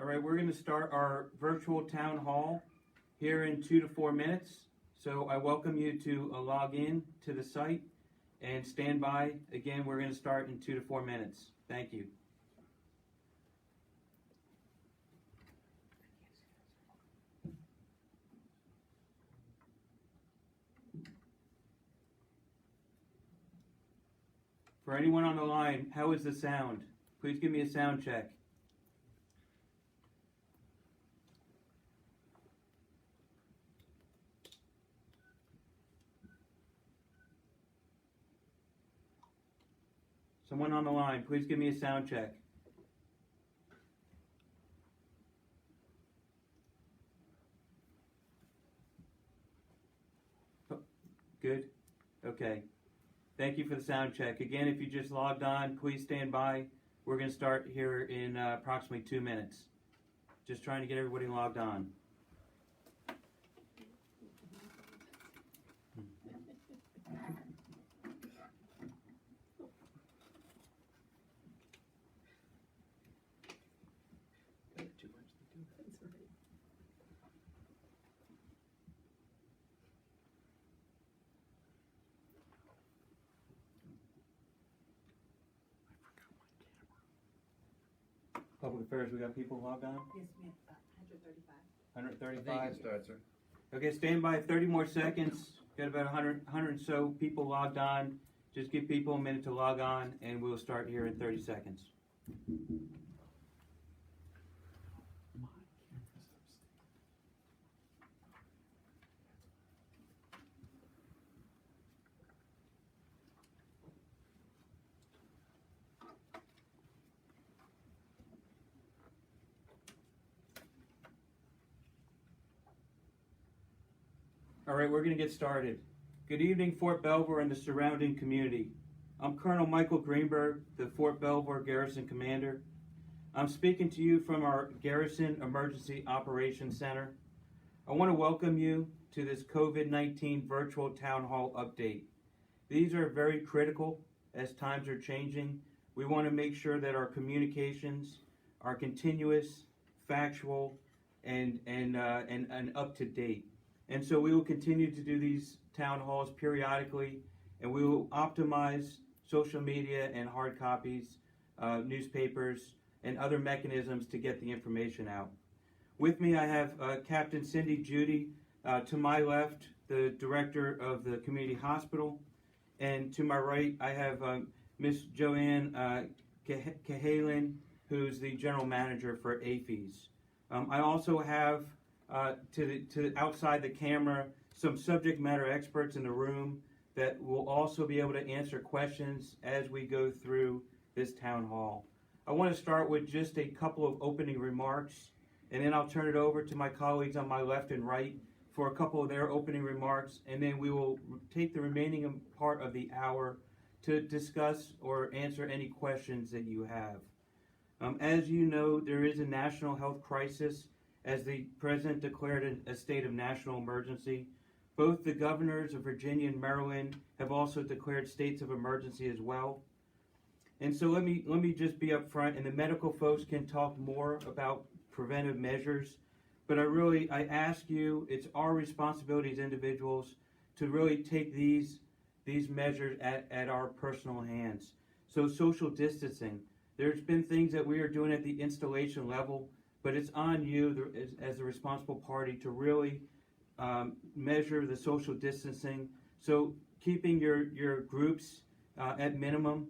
right, we're going to start our virtual town hall here in 2 to 4 minutes. So I welcome you to log in to the site and stand by. Again, we're going to start in 2 to 4 minutes. Thank you. For anyone on the line, how is the sound? Please give me a sound check. Someone on the line, please give me a sound check. Oh, good? Okay. Thank you for the sound check. Again, if you just logged on, please stand by. We're going to start here in approximately 2 minutes. Just trying to get everybody logged on. Public Affairs, we got people logged on? Yes, we have 135. 135? Start, sir. Okay, stand by 30 more seconds. Got about 100 and so people logged on. Just give people a minute to log on and we'll start here in 30 seconds. All right, we're going to get started. Good evening, Fort Belvoir and the surrounding community. I'm Colonel Michael Greenberg, the Fort Belvoir Garrison Commander. I'm speaking to you from our Garrison Emergency Operations Center. I want to welcome you to this COVID-19 virtual town hall update. These are very critical as times are changing. We want to make sure that our communications are continuous, factual, and up to date. And so we will continue to do these town halls periodically, and we will optimize social media and hard copies, newspapers, and other mechanisms to get the information out. With me, I have Captain Cindy Judy. To my left, the director of the community hospital, and to my right, I have Miss Joanne Cahalan, who's the general manager for AFES. I also have to outside the camera some subject matter experts in the room that will also be able to answer questions as we go through this town hall. I want to start with just a couple of opening remarks, and then I'll turn it over to my colleagues on my left and right for a couple of their opening remarks, and then we will take the remaining part of the hour to discuss or answer any questions that you have. As you know, there is a national health crisis as the President declared a state of national emergency. Both the governors of Virginia and Maryland have also declared states of emergency as well. And so let me just be upfront, and the medical folks can talk more about preventive measures, but I ask you, it's our responsibility as individuals to really take these measures at our personal hands. So social distancing, there's been things that we are doing at the installation level, but it's on you as the responsible party to really measure the social distancing. So keeping your groups at minimum,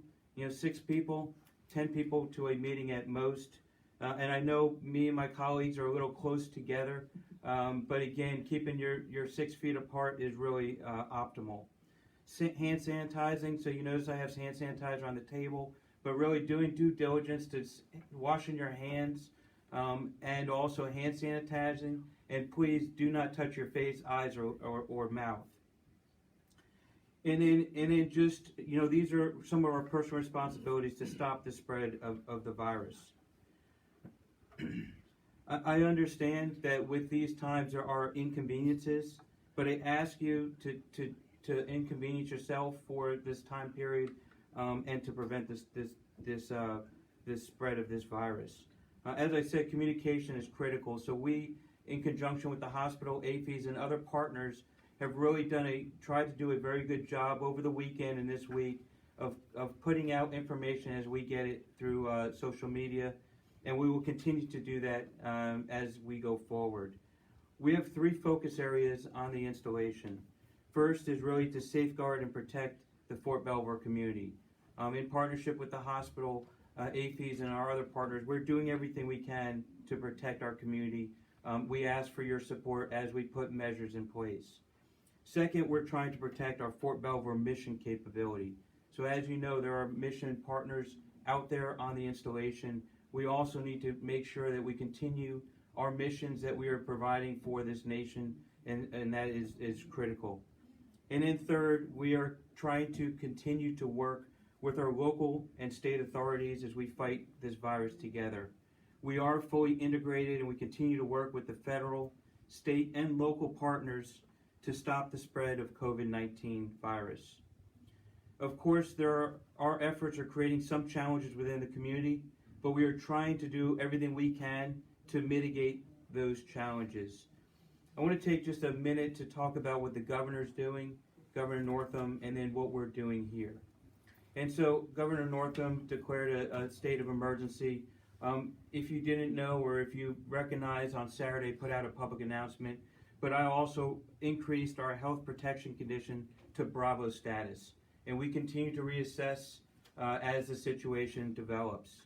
6 people, 10 people to a meeting at most. And I know me and my colleagues are a little close together, but again, keeping your 6 feet apart is really optimal. Hand sanitizing, so you notice I have hand sanitizer on the table, but really doing due diligence to washing your hands, and also hand sanitizing, and please do not touch your face, eyes, or mouth. And then just, these are some of our personal responsibilities to stop the spread of the virus. I understand that with these times there are inconveniences, but I ask you to inconvenience yourself for this time period, and to prevent this spread of this virus. As I said, communication is critical. So we, in conjunction with the hospital, AAFES, and other partners, have really tried to do a very good job over the weekend and this week of putting out information as we get it through social media, and we will continue to do that as we go forward. We have 3 focus areas on the installation. First is really to safeguard and protect the Fort Belvoir community. In partnership with the hospital, AAFES, and our other partners, we're doing everything we can to protect our community. We ask for your support as we put measures in place. Second, we're trying to protect our Fort Belvoir mission capability. So as you know, there are mission partners out there on the installation. We also need to make sure that we continue our missions that we are providing for this nation, and that is critical. And then third, we are trying to continue to work with our local and state authorities as we fight this virus together. We are fully integrated, and we continue to work with the federal, state, and local partners to stop the spread of COVID-19 virus. Of course, our efforts are creating some challenges within the community, but we are trying to do everything we can to mitigate those challenges. I want to take just a minute to talk about what the governor's doing, Governor Northam, and then what we're doing here. And so Governor Northam declared a state of emergency. If you didn't know, or if you recognize, on Saturday put out a public announcement, but I also increased our health protection condition to Bravo status. And we continue to reassess as the situation develops.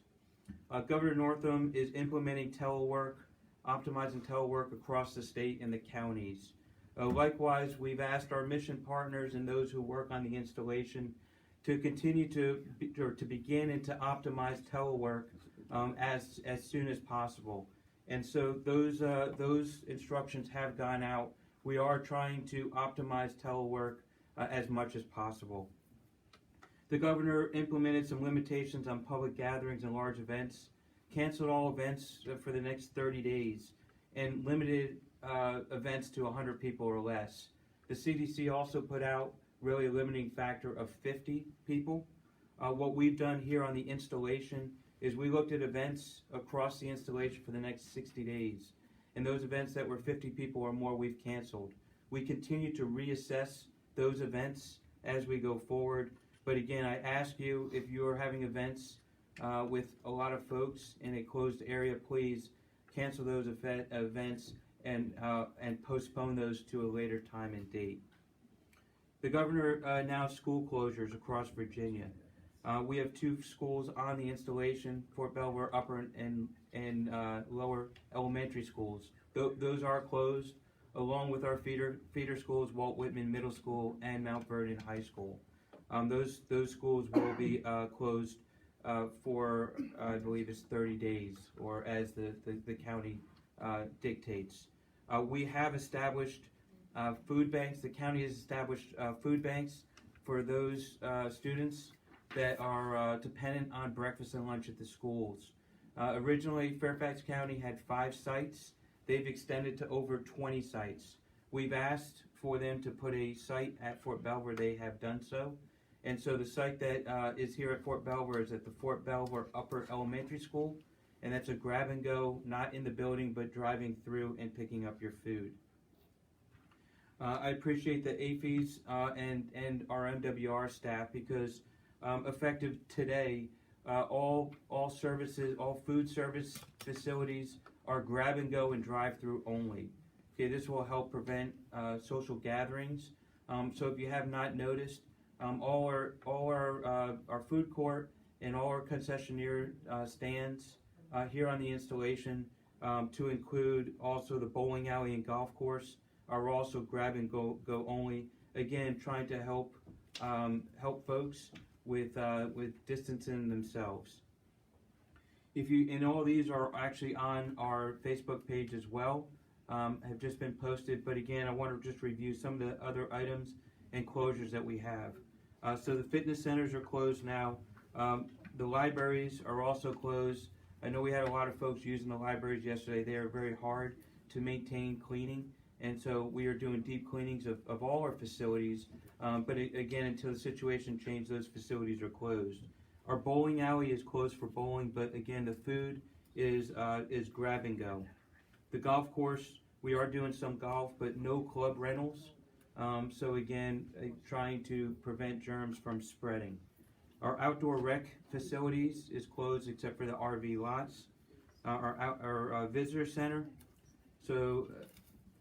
Governor Northam is implementing telework, optimizing telework across the state and the counties. Likewise, we've asked our mission partners and those who work on the installation to continue to begin and to optimize telework as soon as possible. And so those instructions have gone out. We are trying to optimize telework as much as possible. The governor implemented some limitations on public gatherings and large events, canceled all events for the next 30 days, and limited events to 100 people or less. The CDC also put out really a limiting factor of 50 people. What we've done here on the installation is we looked at events across the installation for the next 60 days. And those events that were 50 people or more, we've canceled. We continue to reassess those events as we go forward. But again, I ask you, if you are having events with a lot of folks in a closed area, please cancel those events and postpone those to a later time and date. The governor announced school closures across Virginia. We have 2 schools on the installation, Fort Belvoir upper and lower elementary schools. Those are closed, along with our feeder schools, Walt Whitman Middle School and Mount Vernon High School. Those schools will be closed for, I believe it's 30 days, or as the county dictates. We have established food banks. The county has established food banks for those students that are dependent on breakfast and lunch at the schools. Originally, Fairfax County had 5 sites. They've extended to over 20 sites. We've asked for them to put a site at Fort Belvoir. They have done so. And so the site that is here at Fort Belvoir is at the Fort Belvoir Upper Elementary School. And that's a grab and go, not in the building, but driving through and picking up your food. I appreciate the AAFES and our MWR staff, because effective today, all services, all food service facilities are grab and go and drive through only. Okay, this will help prevent social gatherings. So if you have not noticed, all our food court and all our concessionaire stands here on the installation, to include also the bowling alley and golf course, are also grab and go only. Again, trying to help folks with distancing themselves. And all these are actually on our Facebook page as well, have just been posted. But again, I want to just review some of the other items and closures that we have. So the fitness centers are closed now. The libraries are also closed. I know we had a lot of folks using the libraries yesterday. They are very hard to maintain cleaning, and so we are doing deep cleanings of all our facilities. But again, until the situation changes, those facilities are closed. Our bowling alley is closed for bowling, but again, the food is grab and go. The golf course, we are doing some golf, but no club rentals. So again, trying to prevent germs from spreading. Our outdoor rec facilities is closed except for the RV lots. Our visitor center. So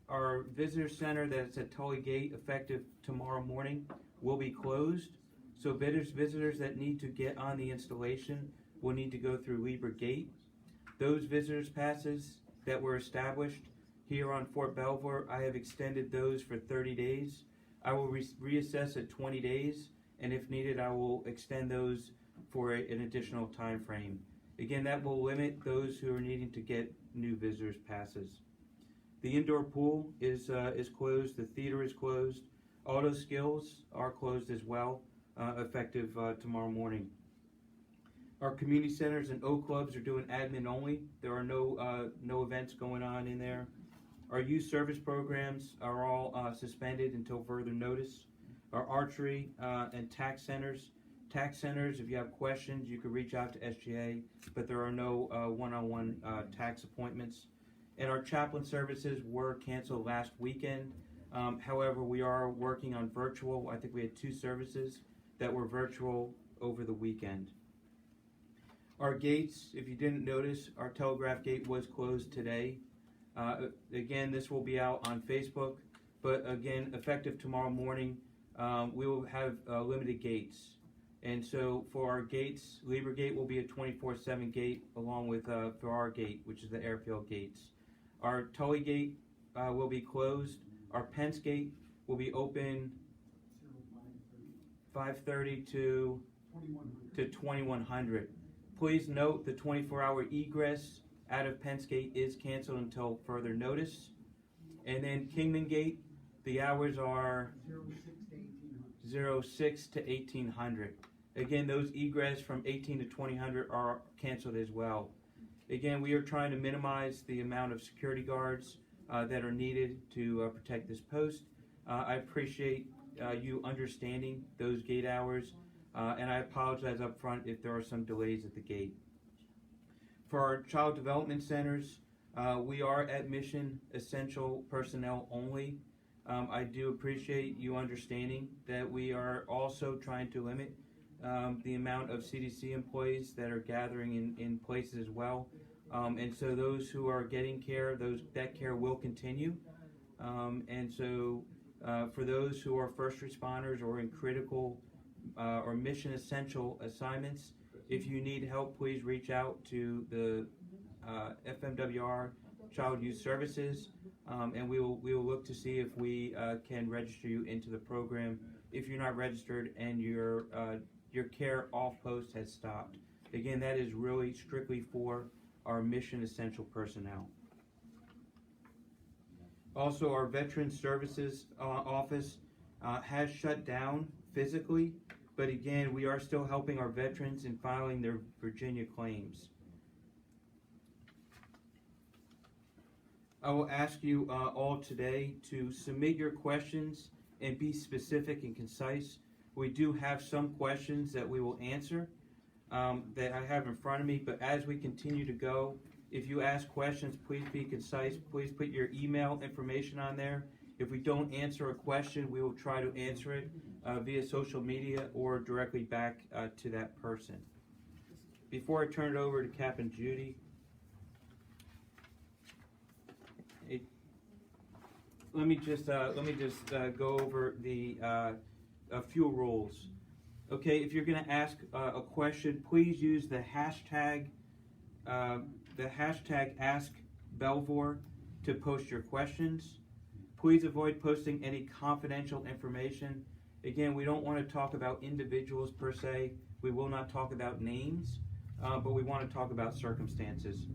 our visitor center that's at Tully Gate, effective tomorrow morning, will be closed. So visitors that need to get on the installation will need to go through Lieber Gate. Those visitors passes that were established here on Fort Belvoir, I have extended those for 30 days. I will reassess at 20 days, and if needed, I will extend those for an additional time frame. Again, that will limit those who are needing to get new visitors passes. The indoor pool is closed. The theater is closed. Auto skills are closed as well, effective tomorrow morning. Our community centers and O clubs are doing admin only. There are no events going on in there. Our youth service programs are all suspended until further notice. Our archery and tax centers, if you have questions, you can reach out to SGA, but there are no one-on-one tax appointments. And our chaplain services were canceled last weekend. However, we are working on virtual. I think we had 2 services that were virtual over the weekend. Our gates, if you didn't notice, our telegraph gate was closed today. Again, this will be out on Facebook, but again, effective tomorrow morning, we will have limited gates. And so for our gates, Lieber Gate will be a 24/7 gate, along with Farrar Gate, which is the airfield gates. Our Tully Gate will be closed. Our Pence Gate will be open 5:30 to 2100. Please note the 24-hour egress out of Pence Gate is canceled until further notice. And then Kingman Gate, the hours are 06 to 1800. Again, those egress from 18 to 2000 are canceled as well. Again, we are trying to minimize the amount of security guards that are needed to protect this post. I appreciate you understanding those gate hours, and I apologize up front if there are some delays at the gate. For our child development centers, we are at mission essential personnel only. I do appreciate you understanding that we are also trying to limit the amount of CDC employees that are gathering in places as well. And so those who are getting care, that care will continue. And so for those who are first responders or in critical or mission essential assignments, if you need help, please reach out to the FMWR Child Youth Services, and we will look to see if we can register you into the program if you're not registered and your care off post has stopped. Again, that is really strictly for our mission essential personnel. Also, our Veterans Services office has shut down physically, but again, we are still helping our veterans in filing their Virginia claims. I will ask you all today to submit your questions and be specific and concise. We do have some questions that we will answer that I have in front of me, but as we continue to go, if you ask questions, please be concise. Please put your email information on there. If we don't answer a question, we will try to answer it via social media or directly back to that person. Before I turn it over to Captain Judy, let me just go over the a few rules. Okay, if you're going to ask a question, please use the hashtag #AskBelvoir to post your questions. Please avoid posting any confidential information. Again, we don't want to talk about individuals per se. We will not talk about names, but we want to talk about circumstances.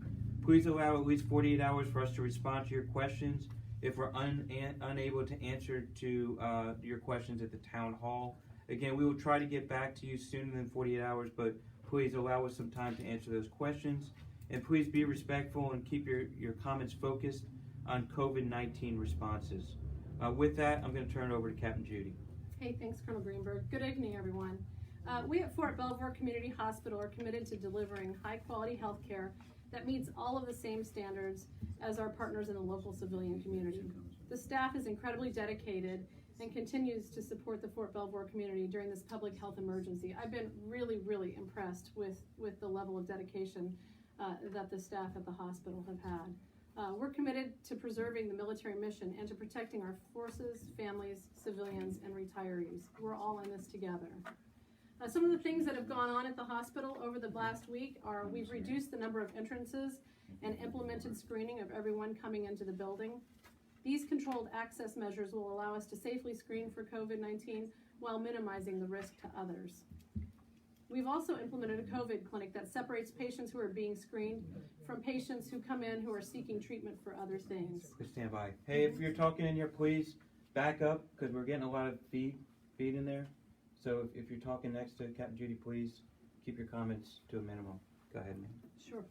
Please allow at least 48 hours for us to respond to your questions. If we're unable to answer to your questions at the town hall, again, we will try to get back to you sooner than 48 hours, but please allow us some time to answer those questions. And please be respectful and keep your comments focused on COVID-19 responses. With that, I'm going to turn it over to Captain Judy. Hey, thanks, Colonel Greenberg. Good evening, everyone. We at Fort Belvoir Community Hospital are committed to delivering high-quality health care that meets all of the same standards as our partners in the local civilian community. The staff is incredibly dedicated and continues to support the Fort Belvoir community during this public health emergency. I've been really, really impressed with the level of dedication that the staff at the hospital have had. We're committed to preserving the military mission and to protecting our forces, families, civilians, and retirees. We're all in this together. Some of the things that have gone on at the hospital over the last week are we've reduced the number of entrances and implemented screening of everyone coming into the building. These controlled access measures will allow us to safely screen for COVID-19 while minimizing the risk to others. We've also implemented a COVID clinic that separates patients who are being screened from patients who come in who are seeking treatment for other things. Just stand by. Hey, if you're talking in here, please back up because we're getting a lot of feed in there. So if you're talking next to Captain Judy, please keep your comments to a minimum. Go ahead, ma'am. Sure.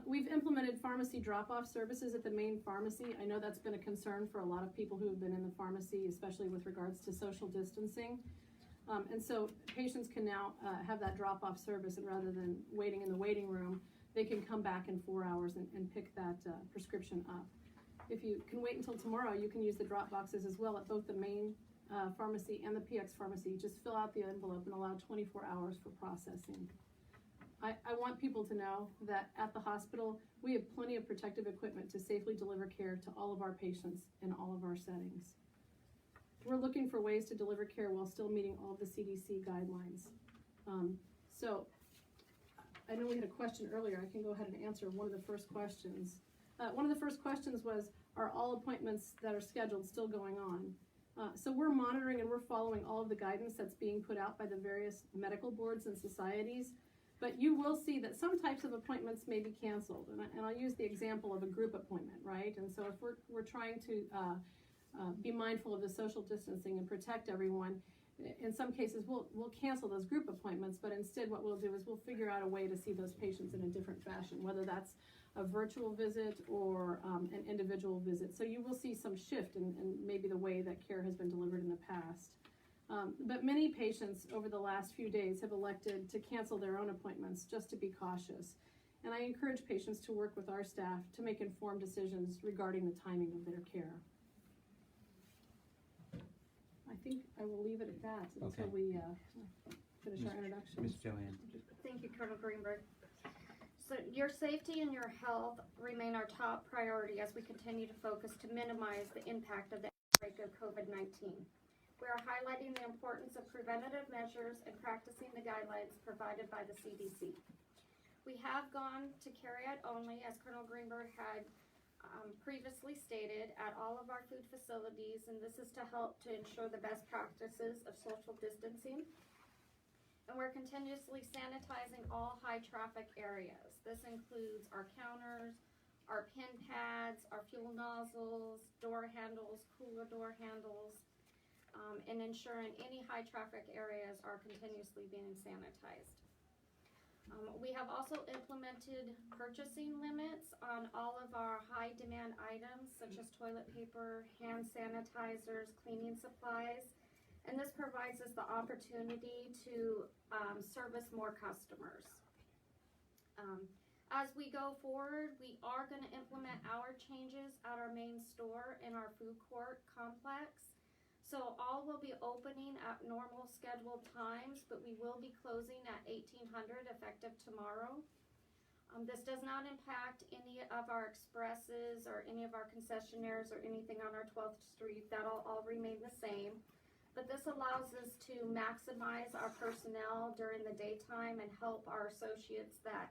We've implemented pharmacy drop-off services at the main pharmacy. I know that's been a concern for a lot of people who have been in the pharmacy, especially with regards to social distancing. And so patients can now have that drop-off service, and rather than waiting in the waiting room, they can come back in 4 hours and pick that prescription up. If you can wait until tomorrow, you can use the drop boxes as well at both the main pharmacy and the PX pharmacy. Just fill out the envelope and allow 24 hours for processing. I want people to know that at the hospital, we have plenty of protective equipment to safely deliver care to all of our patients in all of our settings. We're looking for ways to deliver care while still meeting all of the CDC guidelines. So I know we had a question earlier. I can go ahead and answer one of the first questions. One of the first questions was, are all appointments that are scheduled still going on? So we're monitoring and we're following all of the guidance that's being put out by the various medical boards and societies. But you will see that some types of appointments may be canceled. And I'll use the example of a group appointment, right? And so if we're trying to be mindful of the social distancing and protect everyone, in some cases we'll cancel those group appointments, but instead what we'll do is we'll figure out a way to see those patients in a different fashion, whether that's a virtual visit or an individual visit. So you will see some shift in maybe the way that care has been delivered in the past. But many patients over the last few days have elected to cancel their own appointments just to be cautious. And I encourage patients to work with our staff to make informed decisions regarding the timing of their care. I think I will leave it at that until we finish our introduction. Ms. Joanne. Thank you, Colonel Greenberg. So your safety and your health remain our top priority as we continue to focus to minimize the impact of the outbreak of COVID-19. We are highlighting the importance of preventative measures and practicing the guidelines provided by the CDC. We have gone to carry-out only, as Colonel Greenberg had previously stated, at all of our food facilities, and this is to help to ensure the best practices of social distancing. And we're continuously sanitizing all high traffic areas. This includes our counters, our pin pads, our fuel nozzles, door handles, cooler door handles, and ensuring any high traffic areas are continuously being sanitized. We have also implemented purchasing limits on all of our high demand items such as toilet paper, hand sanitizers, cleaning supplies, and this provides us the opportunity to service more customers. As we go forward, we are going to implement hour changes at our main store in our food court complex. So all will be opening at normal scheduled times, but we will be closing at 1800 effective tomorrow. This does not impact any of our expresses or any of our concessionaires or anything on our 12th Street. That'll all remain the same. But this allows us to maximize our personnel during the daytime and help our associates that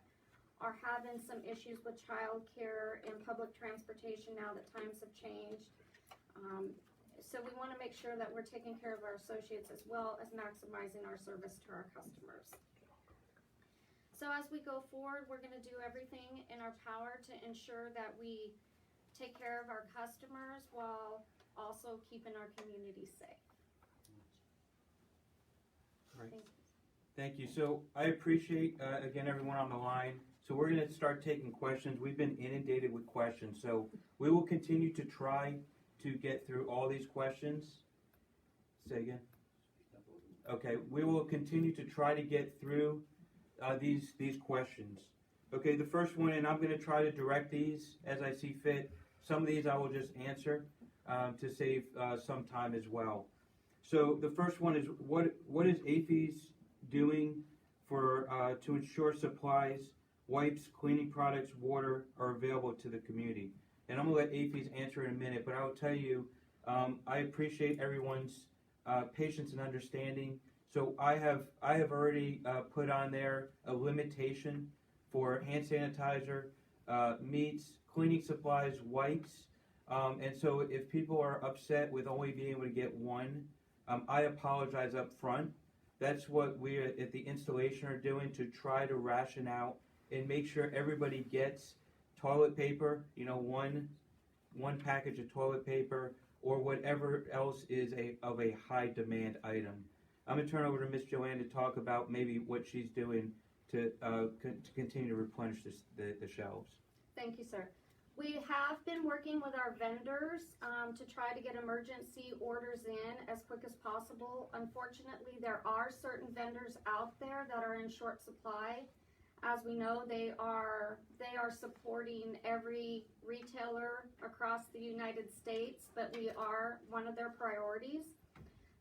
are having some issues with childcare and public transportation now that times have changed. So we want to make sure that we're taking care of our associates as well as maximizing our service to our customers. So as we go forward, we're going to do everything in our power to ensure that we take care of our customers while also keeping our community safe. All right. Thank you. Thank you. So I appreciate, again, everyone on the line. So we're going to start taking questions. We've been inundated with questions. So we will continue to try to get through all these questions. Say again? Okay, we will continue to try to get through these questions. Okay, the first one, and I'm going to try to direct these as I see fit. Some of these I will just answer to save some time as well. So the first one is what is AAFES doing for to ensure supplies, wipes, cleaning products, water are available to the community? And I'm going to let AAFES answer in a minute, but I will tell you, I appreciate everyone's patience and understanding. So I have already put on there a limitation for hand sanitizer, meats, cleaning supplies, wipes. And so if people are upset with only being able to get one, I apologize up front. That's what we at the installation are doing to try to ration out and make sure everybody gets toilet paper, one package of toilet paper or whatever else is of a high demand item. I'm going to turn over to Miss Joanne to talk about maybe what she's doing to continue to replenish the shelves. Thank you, sir. We have been working with our vendors to try to get emergency orders in as quick as possible. Unfortunately, there are certain vendors out there that are in short supply. As we know, they are supporting every retailer across the United States, but we are one of their priorities.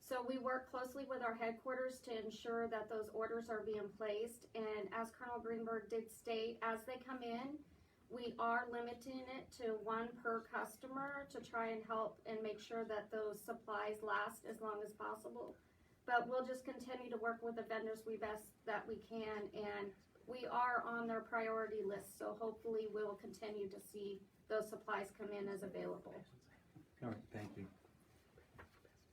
So we work closely with our headquarters to ensure that those orders are being placed. And as Colonel Greenberg did state, as they come in, we are limiting it to one per customer to try and help and make sure that those supplies last as long as possible. But we'll just continue to work with the vendors best that we can, and we are on their priority list, so hopefully we'll continue to see those supplies come in as available. All right, thank you.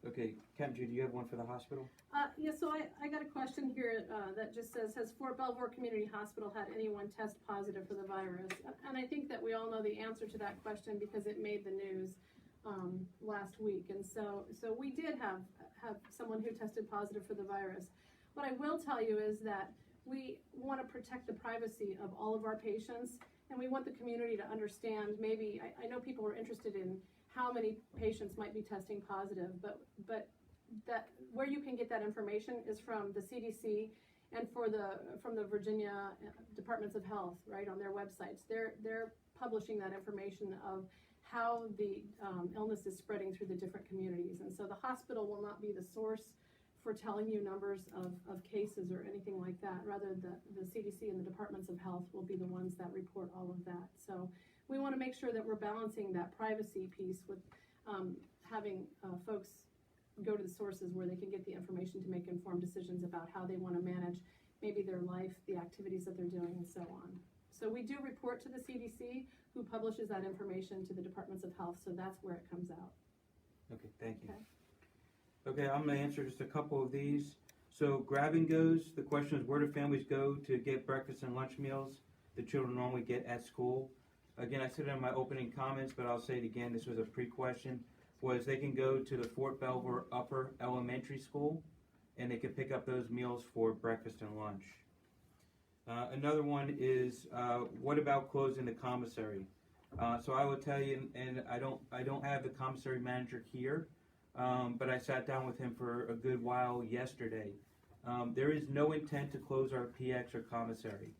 Okay, Captain Judy, do you have one for the hospital? Yeah, so I got a question here that just says, has Fort Belvoir Community Hospital had anyone test positive for the virus? And I think that we all know the answer to that question because it made the news last week. And so we did have someone who tested positive for the virus. What I will tell you is that we want to protect the privacy of all of our patients, and we want the community to understand. Maybe I know people are interested in how many patients might be testing positive, but that where you can get that information is from the CDC and from the Virginia Departments of Health, right, on their websites. They're publishing that information of how the illness is spreading through the different communities. And so the hospital will not be the source for telling you numbers of cases or anything like that. Rather, the CDC and the Departments of Health will be the ones that report all of that. So we want to make sure that we're balancing that privacy piece with having folks go to the sources where they can get the information to make informed decisions about how they want to manage maybe their life, the activities that they're doing, and so on. So we do report to the CDC, who publishes that information to the Departments of Health, so that's where it comes out. Okay, thank you. Okay. Okay, I'm going to answer just a couple of these. So grab and goes, the question is, where do families go to get breakfast and lunch meals the children normally get at school? Again, I said it in my opening comments, but I'll say it again, this was a pre-question, was they can go to the Fort Belvoir Upper Elementary School, and they can pick up those meals for breakfast and lunch. Another one is, what about closing the commissary? So I will tell you, and I don't have the commissary manager here, but I sat down with him for a good while yesterday. There is no intent to close our PX or commissary.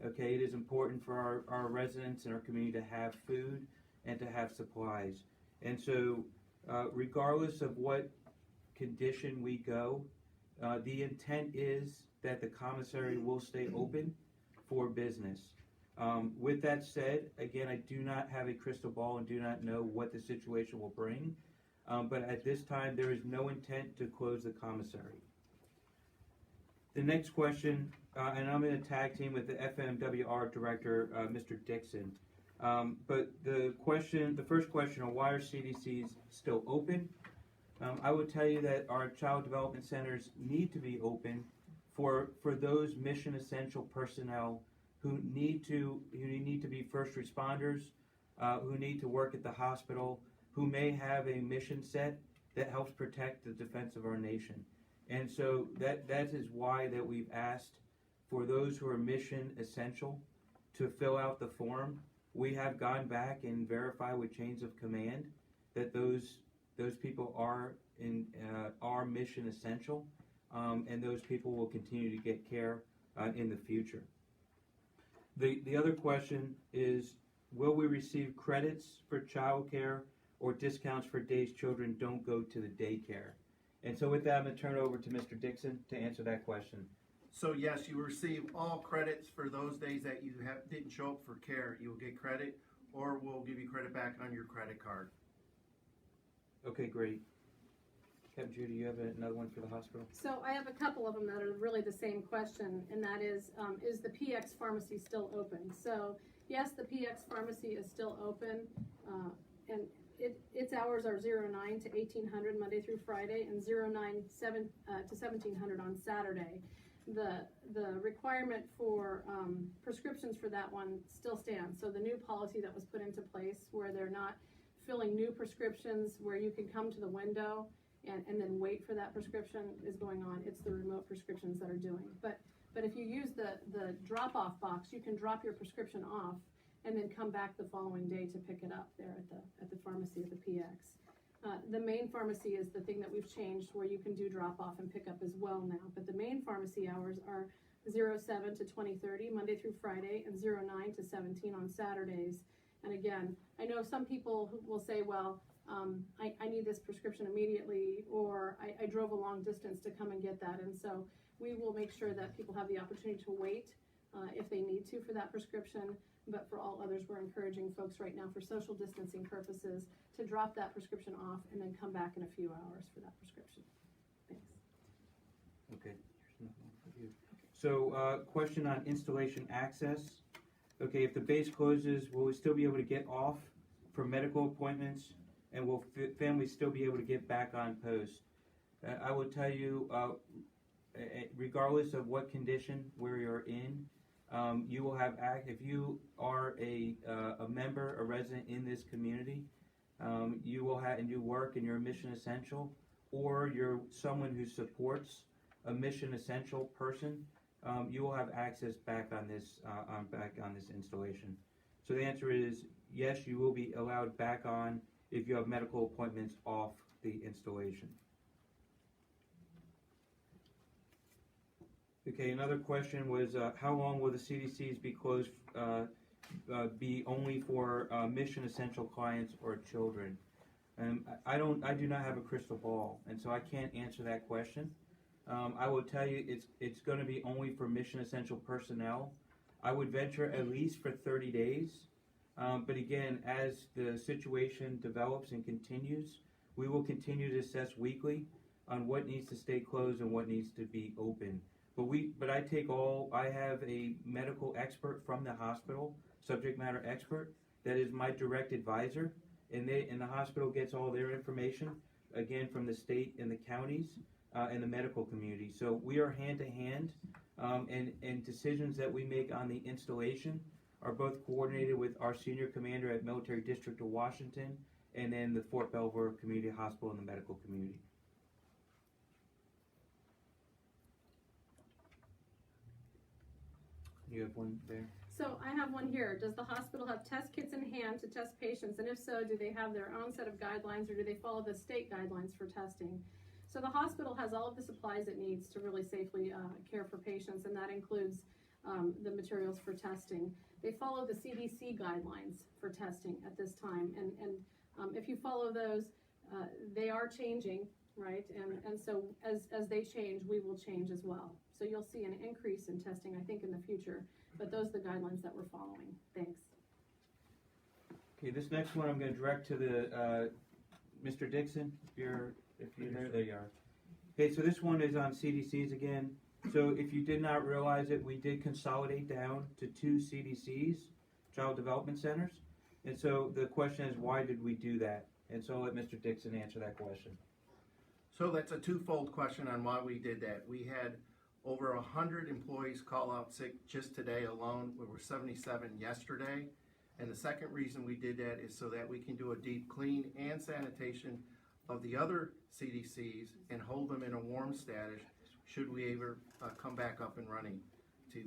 Okay, it is important for our residents and our community to have food and to have supplies. And so, regardless of what condition we go, the intent is that the commissary will stay open for business. With that said, again, I do not have a crystal ball and do not know what the situation will bring, but at this time there is no intent to close the commissary. The next question, and I'm in a tag team with the FMWR director, Mr. Dixon. But the first question on why are CDCs still open? I would tell you that our child development centers need to be open for those mission essential personnel who need to be first responders, who need to work at the hospital, who may have a mission set that helps protect the defense of our nation. And so that is why that we've asked for those who are mission essential to fill out the form. We have gone back and verified with chains of command that those people are mission essential, and those people will continue to get care in the future. The other question is, will we receive credits for childcare or discounts for days children don't go to the daycare? And so with that, I'm going to turn it over to Mr. Dixon to answer that question. So yes, you receive all credits for those days that you didn't show up for care. You will get credit, or we'll give you credit back on your credit card. Okay, great. Captain Judy, you have another one for the hospital? So I have a couple of them that are really the same question, and that is the PX pharmacy still open? So yes, the PX pharmacy is still open, and its hours are 09 to 1800 Monday through Friday, and 09 to 1700 on Saturday. The requirement for prescriptions for that one still stands. So the new policy that was put into place, where they're not filling new prescriptions, where you can come to the window and then wait for that prescription, is going on. It's the remote prescriptions that are doing. But if you use the drop-off box, you can drop your prescription off and then come back the following day to pick it up there at the pharmacy at the PX. The main pharmacy is the thing that we've changed, where you can do drop-off and pick up as well now. But the main pharmacy hours are 07 to 20:30 Monday through Friday, and 09 to 17 on Saturdays. And again, I know some people who will say, well, I need this prescription immediately, or I drove a long distance to come and get that. And so we will make sure that people have the opportunity to wait if they need to for that prescription. But for all others, we're encouraging folks right now, for social distancing purposes, to drop that prescription off and then come back in a few hours for that prescription. Thanks. Okay, here's another one for you. So, question on installation access. Okay, if the base closes, will we still be able to get off for medical appointments, and will families still be able to get back on post? I will tell you, regardless of what condition we are in, you will have if you are a member, a resident in this community, you will have, and you work and you're a mission essential, or you're someone who supports a mission essential person, you will have access back on this installation. So the answer is yes, you will be allowed back on if you have medical appointments off the installation. Okay, another question was how long will the CDCs be closed? Be only for mission essential clients or children? I do not have a crystal ball, and so I can't answer that question. I will tell you it's going to be only for mission essential personnel. I would venture at least for 30 days. But again, as the situation develops and continues, we will continue to assess weekly on what needs to stay closed and what needs to be open. But I have a medical expert from the hospital, subject matter expert, that is my direct advisor, and the hospital gets all their information, again, from the state and the counties and the medical community. So we are hand to hand, and decisions that we make on the installation are both coordinated with our senior commander at Military District of Washington, and then the Fort Belvoir Community Hospital and the medical community. You have one there? So I have one here. Does the hospital have test kits in hand to test patients? And if so, do they have their own set of guidelines, or do they follow the state guidelines for testing? So the hospital has all of the supplies it needs to really safely care for patients, and that includes the materials for testing. They follow the CDC guidelines for testing at this time, and if you follow those, they are changing, right? And so as they change, we will change as well. So you'll see an increase in testing, I think, in the future, but those are the guidelines that we're following. Thanks. Okay, this next one I'm going to direct to the Mr. Dixon. If you're there you are. Okay, so this one is on CDCs again. So if you did not realize it, we did consolidate down to 2 CDCs, Child Development Centers. And so the question is, why did we do that? And so I'll let Mr. Dixon answer that question. So that's a twofold question on why we did that. We had over 100 employees call out sick just today alone. We were 77 yesterday. And the second reason we did that is so that we can do a deep clean and sanitation of the other CDCs and hold them in a warm status should we ever come back up and running, to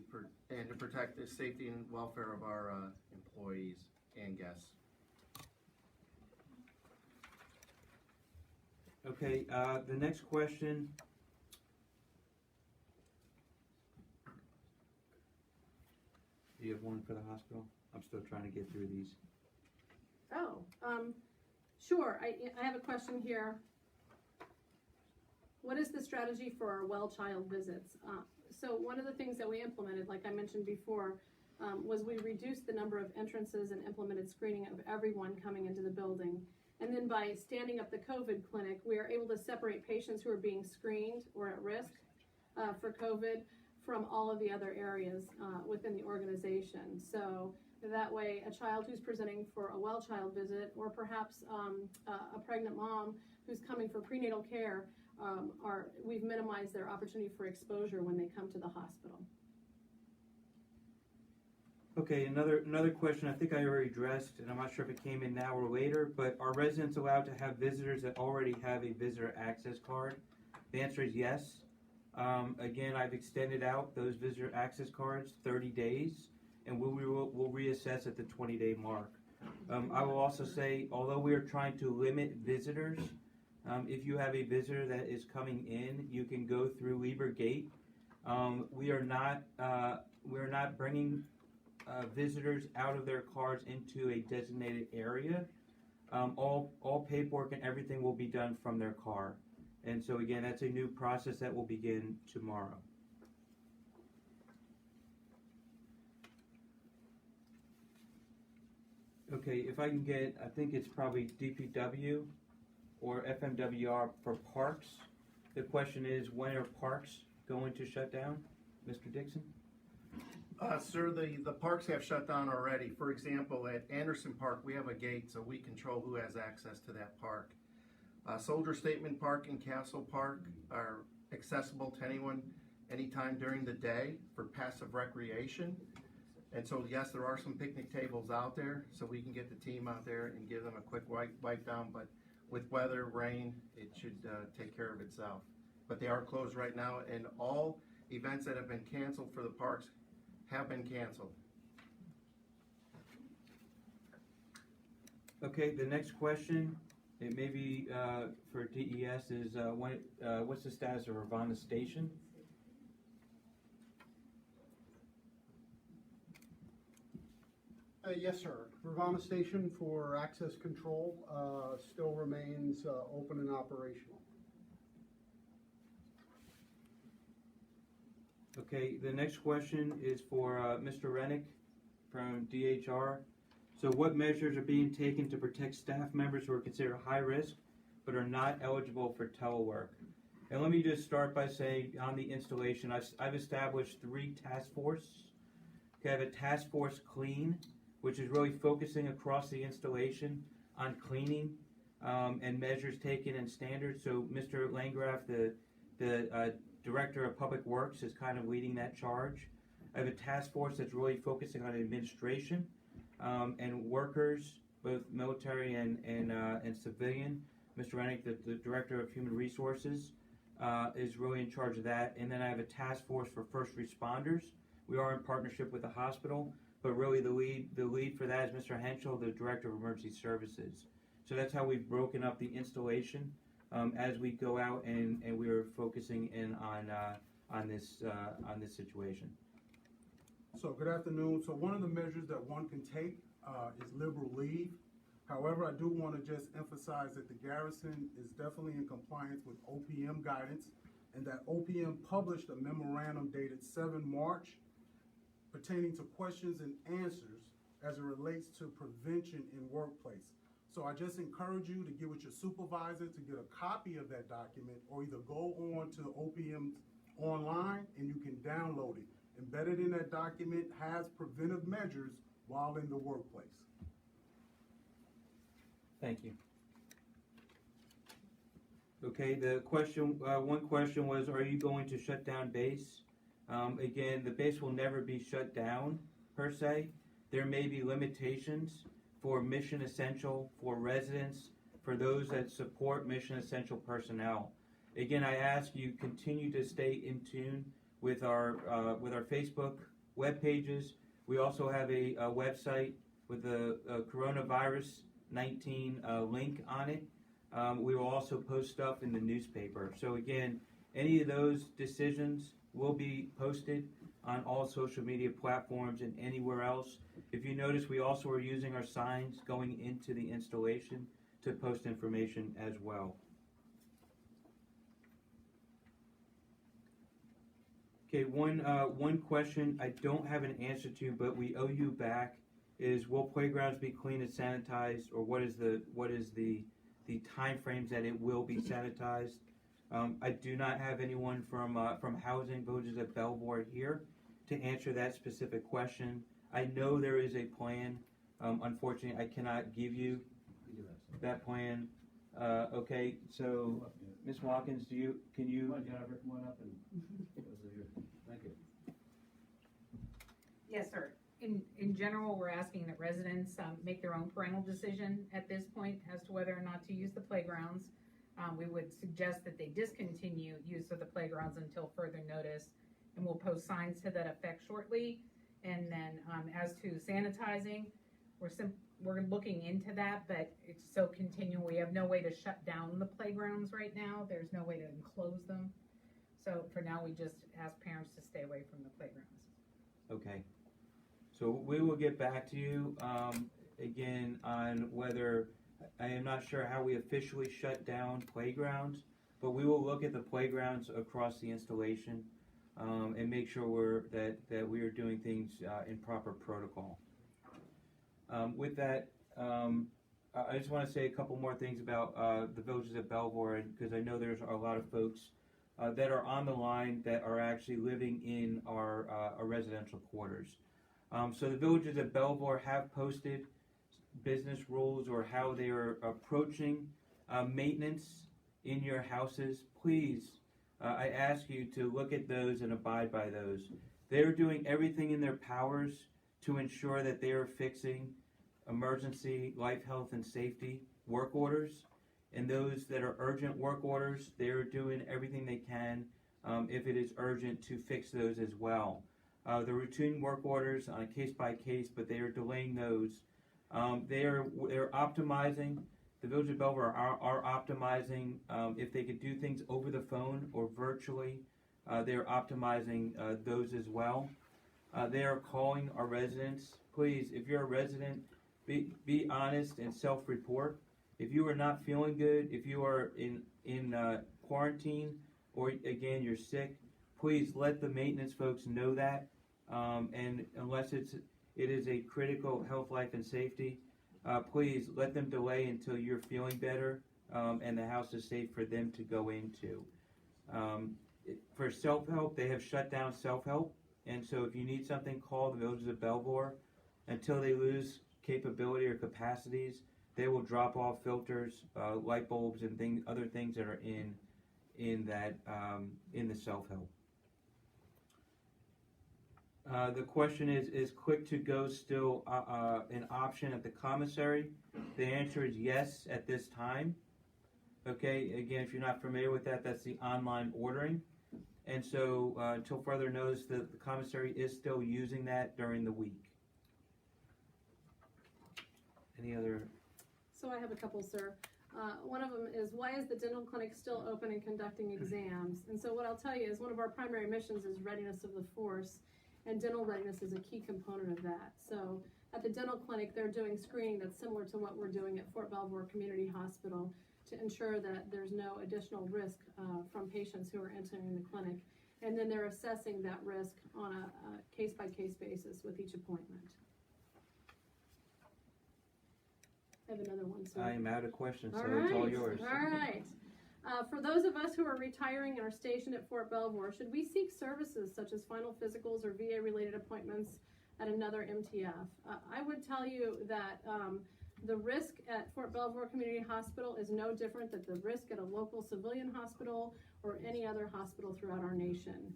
protect the safety and welfare of our employees and guests. Okay, the next question. Do you have one for the hospital? I'm still trying to get through these. Oh, sure. I have a question here. What is the strategy for our well child visits? So one of the things that we implemented, like I mentioned before, was we reduced the number of entrances and implemented screening of everyone coming into the building. And then by standing up the COVID clinic, we are able to separate patients who are being screened or at risk for COVID from all of the other areas within the organization. So that way, a child who's presenting for a well child visit, or perhaps a pregnant mom who's coming for prenatal care, we've minimized their opportunity for exposure when they come to the hospital. Okay, another question I think I already addressed, and I'm not sure if it came in now or later, but are residents allowed to have visitors that already have a visitor access card? The answer is yes. Again, I've extended out those visitor access cards 30 days, and we'll reassess at the 20-day mark. I will also say, although we are trying to limit visitors, if you have a visitor that is coming in, you can go through Lieber Gate. We are not bringing visitors out of their cars into a designated area. All paperwork and everything will be done from their car. And so again, that's a new process that will begin tomorrow. Okay, if I can get, I think it's probably DPW or FMWR for parks. The question is, when are parks going to shut down? Mr. Dixon? Sir, the parks have shut down already. For example, at Anderson Park, we have a gate, so we control who has access to that park. Soldier Statement Park and Castle Park are accessible to anyone anytime during the day for passive recreation. And so, yes, there are some picnic tables out there, so we can get the team out there and give them a quick wipe down. But with weather, rain, it should take care of itself. But they are closed right now, and all events that have been canceled for the parks have been canceled. Okay, the next question, it may be for DES, is what's the status of Ravana Station? Yes, sir. Ravana Station for access control still remains open and operational. Okay, the next question is for Mr. Rennick from DHR. So what measures are being taken to protect staff members who are considered high risk but are not eligible for telework? And let me just start by saying on the installation, I've established 3 task forces. Okay, I have a task force clean, which is really focusing across the installation on cleaning and measures taken and standards. So Mr. Landgraf, the Director of Public Works, is kind of leading that charge. I have a task force that's really focusing on administration and workers, both military and civilian. Mr. Rennick, the Director of Human Resources, is really in charge of that. And then I have a task force for first responders. We are in partnership with the hospital, but really the lead for that is Mr. Henschel, the Director of Emergency Services. So that's how we've broken up the installation as we go out and we are focusing in on this situation. So good afternoon. So one of the measures that one can take is liberal leave. However, I do want to just emphasize that the Garrison is definitely in compliance with OPM guidance, and that OPM published a memorandum dated 7 March pertaining to questions and answers as it relates to prevention in workplace. So I just encourage you to get with your supervisor to get a copy of that document, or either go on to OPM online and you can download it. Embedded in that document has preventive measures while in the workplace. Thank you. Okay, the question, one question was, are you going to shut down base? Again, the base will never be shut down per se. There may be limitations for mission essential, for residents, for those that support mission essential personnel. Again, I ask you continue to stay in tune with our Facebook web pages. We also have a website with the coronavirus 19 link on it. We will also post stuff in the newspaper. So again, any of those decisions will be posted on all social media platforms and anywhere else. If you notice, we also are using our signs going into the installation to post information as well. Okay, one question I don't have an answer to, but we owe you back is, will playgrounds be clean and sanitized, or what is the time frames that it will be sanitized? I do not have anyone from Housing Villages at Belvoir here to answer that specific question. I know there is a plan. Unfortunately, I cannot give you that plan. Okay, so Ms. Watkins, can you? Come on, Jennifer, come on up and thank you. Yes, sir. In general, we're asking that residents make their own parental decision at this point as to whether or not to use the playgrounds. We would suggest that they discontinue use of the playgrounds until further notice, and we'll post signs to that effect shortly. And then as to sanitizing, we're looking into that, but it's so continual. We have no way to shut down the playgrounds right now. There's no way to enclose them. So for now, we just ask parents to stay away from the playgrounds. Okay. So we will get back to you again on whether, I am not sure how we officially shut down playgrounds, but we will look at the playgrounds across the installation and make sure that we are doing things in proper protocol. With that, I just want to say a couple more things about the Villages at Belvoir, because I know there's a lot of folks that are on the line that are actually living in our residential quarters. So the Villages at Belvoir have posted business rules or how they are approaching maintenance in your houses. Please, I ask you to look at those and abide by those. They're doing everything in their powers to ensure that they are fixing emergency life, health, and safety work orders. And those that are urgent work orders, they're doing everything they can, if it is urgent, to fix those as well. The routine work orders on a case by case, but they are delaying those. They're optimizing. The Village of Belvoir are optimizing. If they could do things over the phone or virtually, they're optimizing those as well. They are calling our residents. Please, if you're a resident, be honest and self-report. If you are not feeling good, if you are in quarantine, or again you're sick, please let the maintenance folks know that. And unless it is a critical health, life, and safety, please let them delay until you're feeling better and the house is safe for them to go into. For self-help, they have shut down self-help, and so if you need something, call the Villages of Belvoir. Until they lose capability or capacities, they will drop off filters, light bulbs, and other things that are in the self-help. The question is click to go still an option at the commissary? The answer is yes at this time. Okay, again, if you're not familiar with that, that's the online ordering. And so until further notice, the commissary is still using that during the week. Any other? So I have a couple, sir. One of them is, why is the dental clinic still open and conducting exams? And so what I'll tell you is one of our primary missions is readiness of the force, and dental readiness is a key component of that. So at the dental clinic, they're doing screening that's similar to what we're doing at Fort Belvoir Community Hospital to ensure that there's no additional risk from patients who are entering the clinic. And then they're assessing that risk on a case-by-case basis with each appointment. I have another one, sir. I am out of questions, so All it's all right. yours. All right. For those of us who are retiring and are stationed at Fort Belvoir, should we seek services such as final physicals or VA-related appointments at another MTF? I would tell you that the risk at Fort Belvoir Community Hospital is no different than the risk at a local civilian hospital or any other hospital throughout our nation.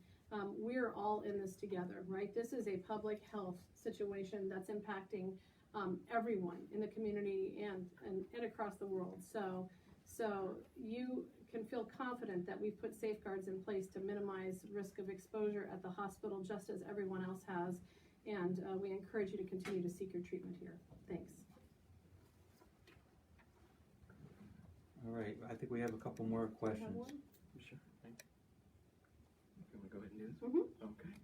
We're all in this together, right? This is a public health situation that's impacting everyone in the community and across the world. So you can feel confident that we've put safeguards in place to minimize risk of exposure at the hospital, just as everyone else has. And we encourage you to continue to seek your treatment here. Thanks. All right, I think we have a couple more questions. Sure. Thank you. You want to go ahead and do this? Mm-hmm. Okay.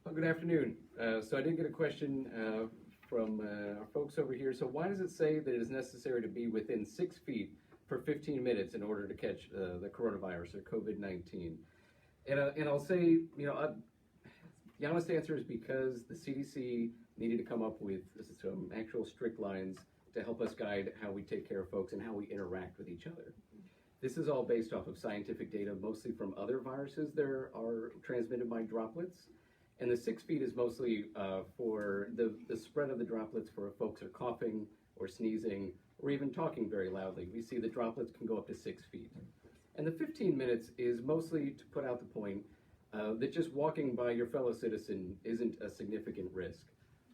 Well, good afternoon. So I did get a question from our folks over here. So why does it say that it is necessary to be within 6 feet for 15 minutes in order to catch the coronavirus or COVID-19? And I'll say, the honest answer is because the CDC needed to come up with some actual strict lines to help us guide how we take care of folks and how we interact with each other. This is all based off of scientific data, mostly from other viruses that are transmitted by droplets. And the 6 feet is mostly for the spread of the droplets for if folks are coughing or sneezing or even talking very loudly. We see the droplets can go up to 6 feet. And the 15 minutes is mostly to put out the point that just walking by your fellow citizen isn't a significant risk.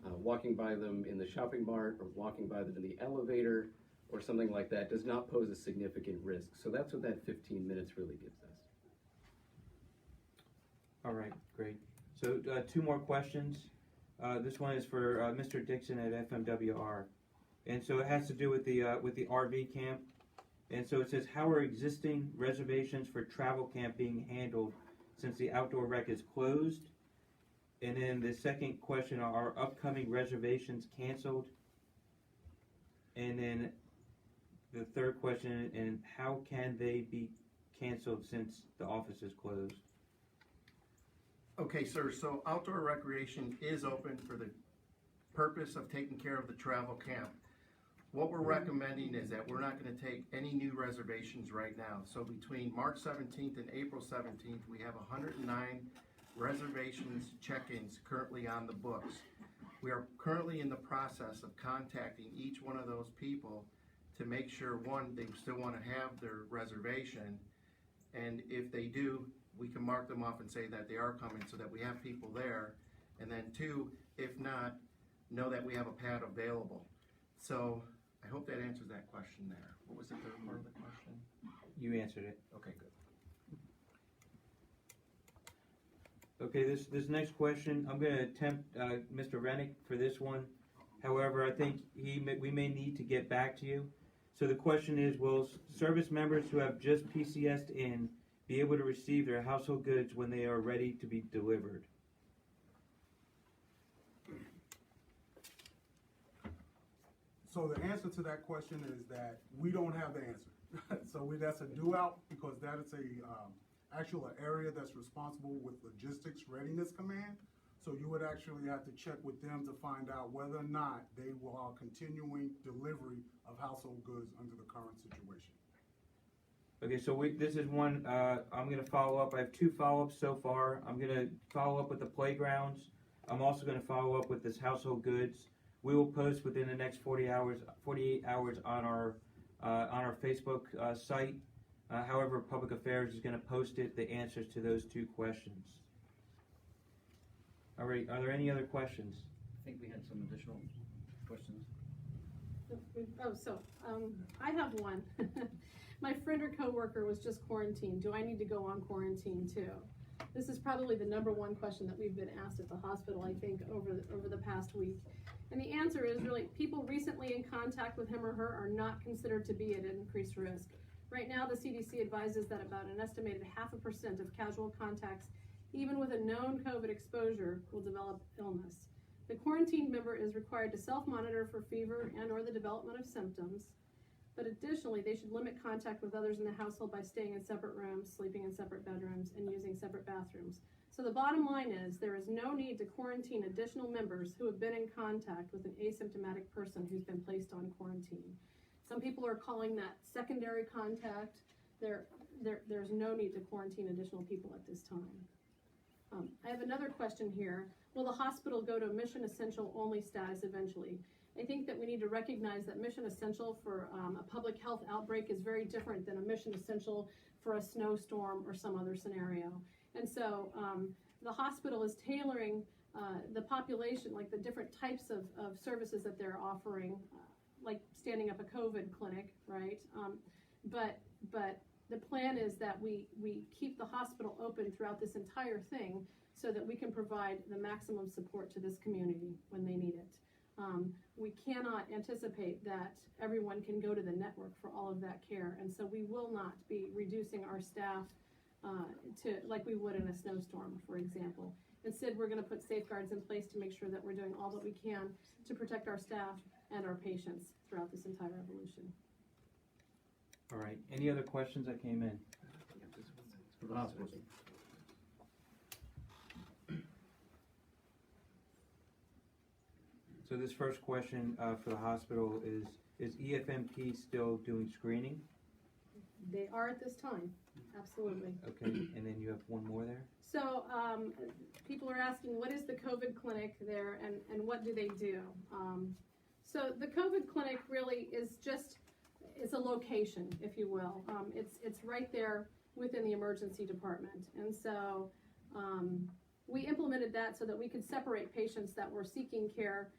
Walking by them in the shopping mart or walking by them in the elevator or something like that does not pose a significant risk. So that's what that 15 minutes really gives us. All right, great. So 2 more questions. This one is for Mr. Dixon at FMWR. And so it has to do with the RV camp. And so it says, how are existing reservations for travel camp being handled since the outdoor rec is closed? And then the second question, are upcoming reservations canceled? And then the third question, and how can they be canceled since the office is closed? Okay, sir, so outdoor recreation is open for the purpose of taking care of the travel camp. What we're recommending is that we're not going to take any new reservations right now. So between March 17th and April 17th, we have 109 reservations, check-ins currently on the books. We are currently in the process of contacting each one of those people to make sure, one, they still want to have their reservation, and if they do, we can mark them off and say that they are coming so that we have people there, and then 2, if not, know that we have a pad available. So I hope that answers that question there. What was the third part of the question? You answered it. Okay, good. Okay, this next question, I'm going to attempt Mr. Rennick for this one. However, I think we may need to get back to you. So the question is, will service members who have just PCS'd in be able to receive their household goods when they are ready to be delivered? So the answer to that question is that we don't have the answer. So that's a due out because that is actual area that's responsible with logistics readiness command. So you would actually have to check with them to find out whether or not they are continuing delivery of household goods under the current situation. Okay, so this is one, I'm going to follow up. I have 2 follow-ups so far. I'm going to follow up with the playgrounds. I'm also going to follow up with this household goods. We will post within the next 48 hours on our Facebook site. However, Public Affairs is going to post the answers to those 2 questions. All right, are there any other questions? I think we had some additional questions. I have one. My friend or coworker was just quarantined. Do I need to go on quarantine too? This is probably the #1 question that we've been asked at the hospital, I think, over the past week. And the answer is really, people recently in contact with him or her are not considered to be at increased risk. Right now, the CDC advises that about an estimated 0.5% of casual contacts, even with a known COVID exposure, will develop illness. The quarantined member is required to self-monitor for fever and or the development of symptoms, but additionally, they should limit contact with others in the household by staying in separate rooms, sleeping in separate bedrooms, and using separate bathrooms. So the bottom line is, there is no need to quarantine additional members who have been in contact with an asymptomatic person who's been placed on quarantine. Some people are calling that secondary contact. There's no need to quarantine additional people at this time. I have another question here. Will the hospital go to mission essential only status eventually? I think that we need to recognize that mission essential for a public health outbreak is very different than a mission essential for a snowstorm or some other scenario. And so the hospital is tailoring the population, like the different types of services that they're offering, like standing up a COVID clinic, right? But the plan is that we keep the hospital open throughout this entire thing so that we can provide the maximum support to this community when they need it. We cannot anticipate that everyone can go to the network for all of that care, and so we will not be reducing our staff to like we would in a snowstorm, for example. Instead, we're gonna put safeguards in place to make sure that we're doing all that we can to protect our staff and our patients throughout this entire evolution. All right, any other questions that came in? For the hospital. So this first question for the hospital is EFMP still doing screening? They are at this time, absolutely. Okay, and then you have one more there? So, people are asking, what is the COVID clinic there and what do they do? So the COVID clinic really is just, it's a location, if you will. It's right there within the emergency department. And so, we implemented that so that we could separate patients that were seeking care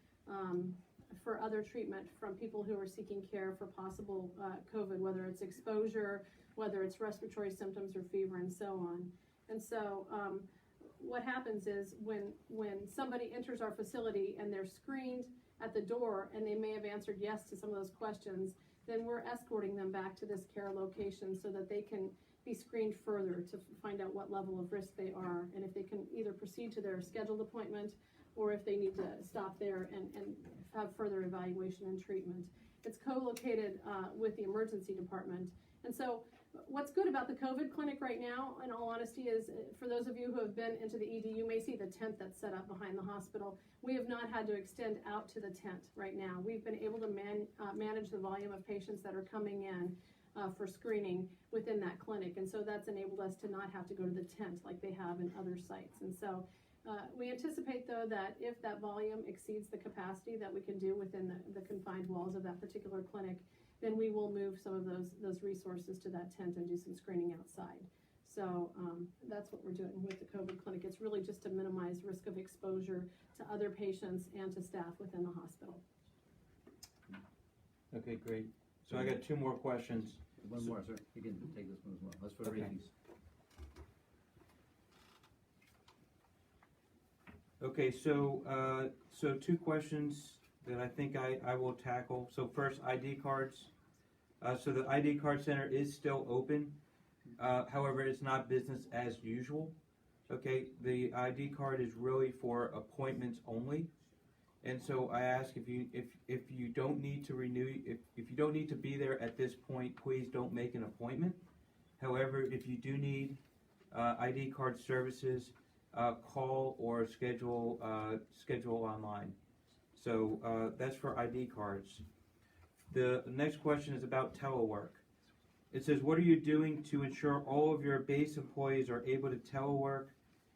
for other treatment from people who are seeking care for possible COVID, whether it's exposure, whether it's respiratory symptoms or fever and so on. And so what happens is when somebody enters our facility and they're screened at the door and they may have answered yes to some of those questions, then we're escorting them back to this care location so that they can be screened further to find out what level of risk they are and if they can either proceed to their scheduled appointment or if they need to stop there and have further evaluation and treatment. It's co-located with the emergency department. And so what's good about the COVID clinic right now, in all honesty, is for those of you who have been into the ED, you may see the tent that's set up behind the hospital. We have not had to extend out to the tent right now. We've been able to manage the volume of patients that are coming in for screening within that clinic. And so that's enabled us to not have to go to the tent like they have in other sites. And so we anticipate, though, that if that volume exceeds the capacity that we can do within the confined walls of that particular clinic, then we will move some of those resources to that tent and do some screening outside. So that's what we're doing with the COVID clinic. It's really just to minimize risk of exposure to other patients and to staff within the hospital. Okay, great. So I got two more questions. One more, sir. You can take this one as well. That's for the Okay. rabies. Okay, so two questions that I think I will tackle. So first, ID cards. So the ID card center is still open. However, it's not business as usual. Okay, the ID card is really for appointments only. And so I ask if you don't need to renew, if you don't need to be there at this point, please don't make an appointment. However, if you do need ID card services, call or schedule online. So that's for ID cards. The next question is about telework. It says, what are you doing to ensure all of your base employees are able to telework?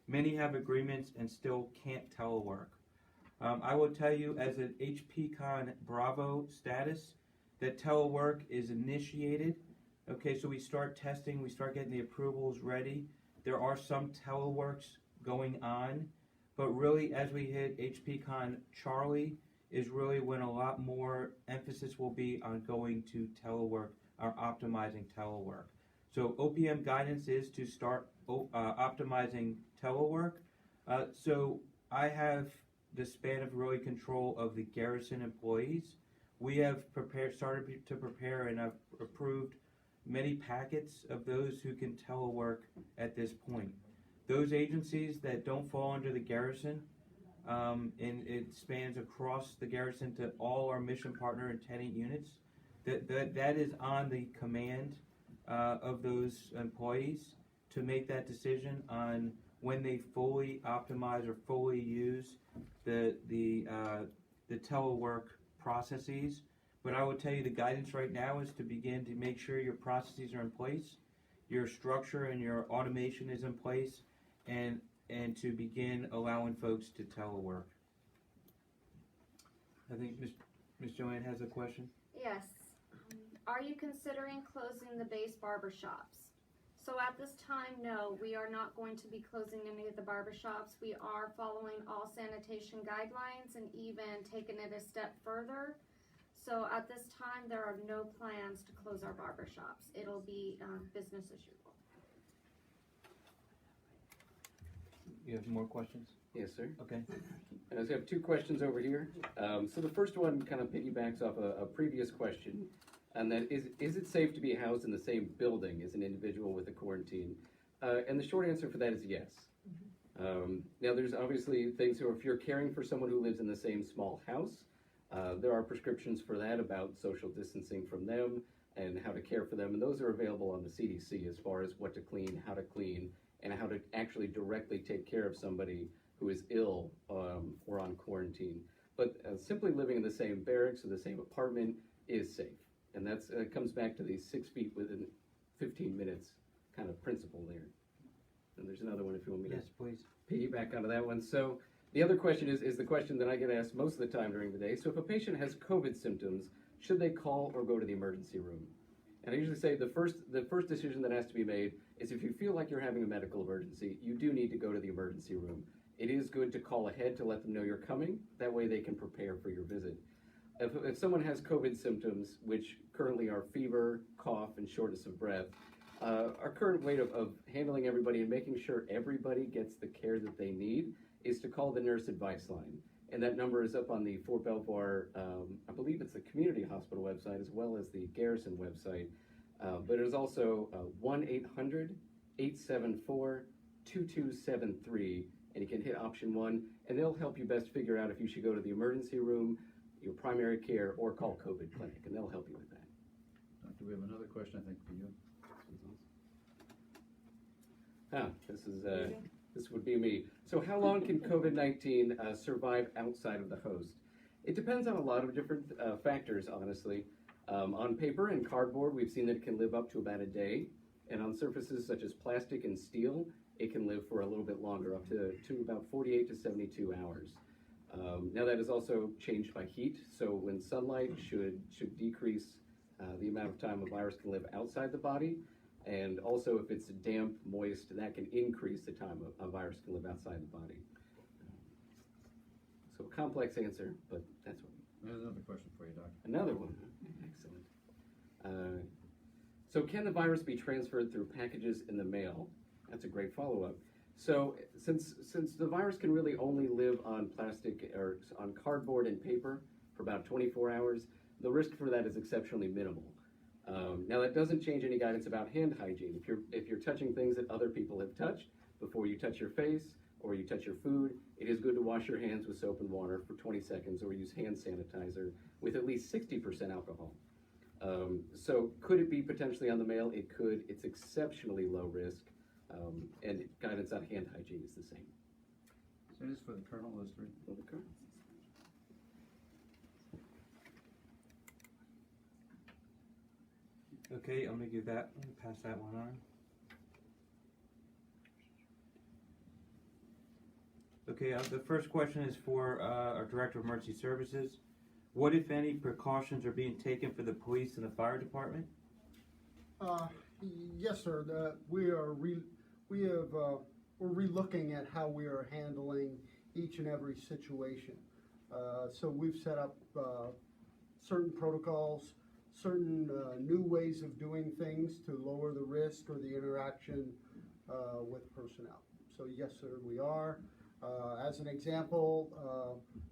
Many have agreements and still can't telework. I will tell you, as an HPCon Bravo status, that telework is initiated. Okay, so we start testing, we start getting the approvals ready. There are some teleworks going on, but really as we hit HPCon Charlie is really when a lot more emphasis will be on going to telework or optimizing telework. So OPM guidance is to start optimizing telework. So I have the span of really control of the Garrison employees. We have started to prepare and have approved many packets of those who can telework at this point. Those agencies that don't fall under the Garrison, and it spans across the Garrison to all our mission partner and tenant units, that is on the command of those employees to make that decision on when they fully optimize or fully use the telework processes. But I would tell you the guidance right now is to begin to make sure your processes are in place, your structure and your automation is in place, and to begin allowing folks to telework. I think Ms. Joanne has a question. Yes. Are you considering closing the base barber shops? So at this time, no, we are not going to be closing any of the barber shops. We are following all sanitation guidelines and even taking it a step further. So at this time, there are no plans to close our barber shops. It'll be business as usual. You have more questions? Yes, sir. Okay. So I have two questions over here. So the first one kind of piggybacks off a previous question, and that is it safe to be housed in the same building as an individual with a quarantine? And the short answer for that is yes. Now, there's obviously things, so if you're caring for someone who lives in the same small house, there are prescriptions for that about social distancing from them and how to care for them, and those are available on the CDC as far as what to clean, and how to actually directly take care of somebody who is ill or on quarantine. But simply living in the same barracks or the same apartment is safe, and that's comes back to the 6 feet within 15 minutes kind of principle there. And there's another one if you want me to please. piggyback onto that one. So the other question is the question that I get asked most of the time during the day. So if a patient has COVID symptoms, should they call or go to the emergency room? And I usually say the first decision that has to be made is if you feel like you're having a medical emergency, you do need to go to the emergency room. It is good to call ahead to let them know you're coming. That way they can prepare for your visit. If someone has COVID symptoms, which currently are fever, cough, and shortness of breath, our current way of handling everybody and making sure everybody gets the care that they need is to call the nurse advice line. And that number is up on the Fort Belvoir, I believe it's the community hospital website as well as the Garrison website. But it is also 1-800-874-2273, and you can hit option 1, and they'll help you best figure out if you should go to the emergency room, your primary care, or call COVID clinic, and they'll help you with that. Doctor, we have another question, I think, for you. This would be me. So how long can COVID-19 survive outside of the host? It depends on a lot of different factors, honestly. On paper and cardboard, we've seen that it can live up to about a day. And on surfaces such as plastic and steel, it can live for a little bit longer, up to about 48 to 72 hours. Now that is also changed by heat. So when sunlight should decrease the amount of time a virus can live outside the body. And also if it's damp, moist, that can increase the time a virus can live outside the body. So a complex answer, but that's what. There's another question for you, Doctor. Another one. Excellent. So can the virus be transferred through packages in the mail? That's a great follow-up. So since the virus can really only live on plastic or on cardboard and paper for about 24 hours, the risk for that is exceptionally minimal. Now that doesn't change any guidance about hand hygiene. If you're touching things that other people have touched before you touch your face or you touch your food, it is good to wash your hands with soap and water for 20 seconds or use hand sanitizer with at least 60% alcohol. So could it be potentially on the mail? It could. It's exceptionally low risk, and guidance on hand hygiene is the same. So this is for the Colonel, those three? For the Colonel. Okay, I'm gonna pass that one on. Okay, the first question is for our Director of Emergency Services. What, if any, precautions are being taken for the police and the fire department? Yes, sir. We're relooking at how we are handling each and every situation. So we've set up certain protocols, certain new ways of doing things to lower the risk or the interaction with personnel. So yes, sir, we are. As an example,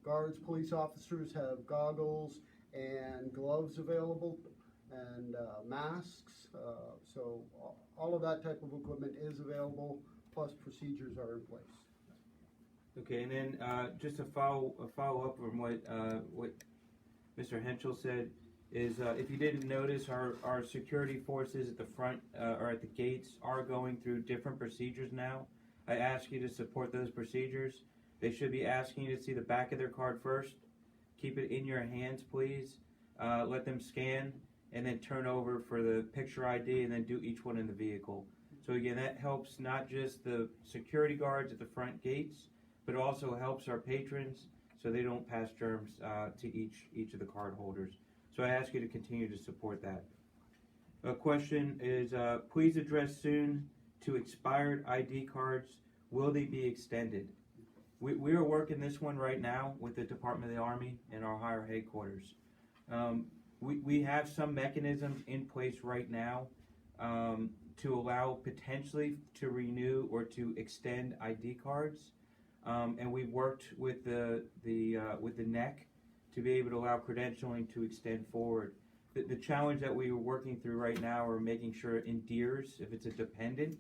guards, police officers have goggles and gloves available and masks. So all of that type of equipment is available, plus procedures are in place. Okay, and then just a follow up from what Mr. Henschel said is if you didn't notice, our security forces at the front or at the gates are going through different procedures now. I ask you to support those procedures. They should be asking you to see the back of their card first. Keep it in your hands, please. Let them scan and then turn over for the picture ID and then do each one in the vehicle. So again, that helps not just the security guards at the front gates, but also helps our patrons so they don't pass germs to each of the card holders. So I ask you to continue to support that. A question is, please address soon to expired ID cards. Will they be extended? We are working this one right now with the Department of the Army and our higher headquarters. We have some mechanisms in place right now to allow potentially to renew or to extend ID cards, and we've worked with the NEC to be able to allow credentialing to extend forward. The challenge that we are working through right now are making sure in DEERS, if it's a dependent,